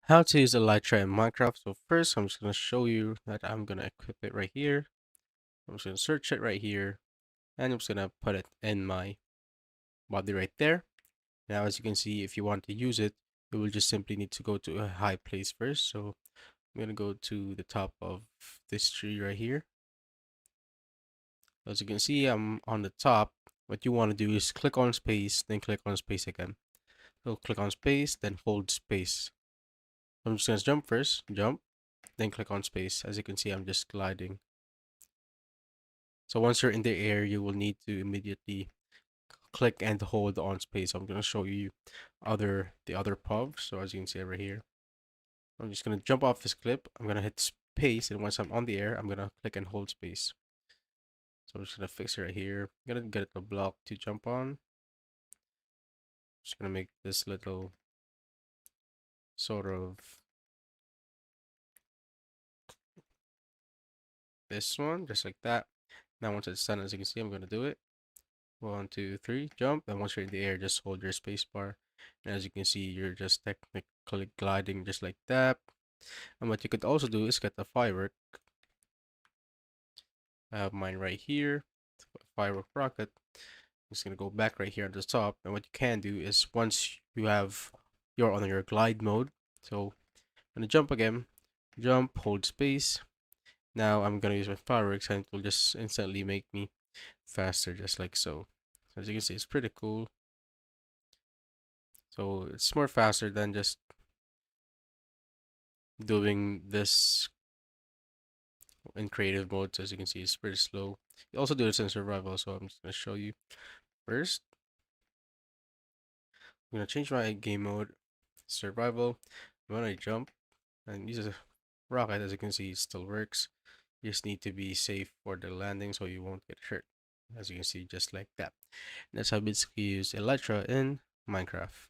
How to use Elytra in Minecraft. So first, I'm just going to show you that I'm going to equip it right here. I'm just going to search it right here, and I'm just going to put it in my body right there. Now, as you can see, if you want to use it, you will just simply need to go to a high place first. So I'm going to go to the top of this tree right here. As you can see, I'm on the top. What you want to do is click on space, then click on space again. So click on space, then hold space. I'm just going to jump first, jump, then click on space. As you can see, I'm just gliding. So once you're in the air, you will need to immediately click and hold on space. So I'm going to show you the other POV. So as you can see over here, I'm just going to jump off this clip. I'm going to hit space, and once I'm on the air, I'm going to click and hold space. So I'm just going to fix it right here. I'm going to get a block to jump on. Just going to make this little sort of this one, just like that. Now once it's done, as you can see, I'm going to do it. 1, 2, 3, jump. And once you're in the air, just hold your space bar. And as you can see, you're just technically gliding just like that. And what you could also do is get a firework. I have mine right here, firework rocket. I'm just gonna go back right here at the top. And what you can do is once you're on your glide mode. So I'm gonna jump again, jump, hold space. Now I'm gonna use my fireworks, and it will just instantly make me faster, just like so. So as you can see, it's pretty cool. So it's more faster than just doing this in creative mode. So as you can see, it's pretty slow. You also do this in survival, so I'm just gonna show you. First, I'm gonna change my game mode, survival. When I jump and use a rocket, as you can see, it still works. You just need to be safe for the landing so you won't get hurt. As you can see, just like that. And that's how basically you use Elytra in Minecraft.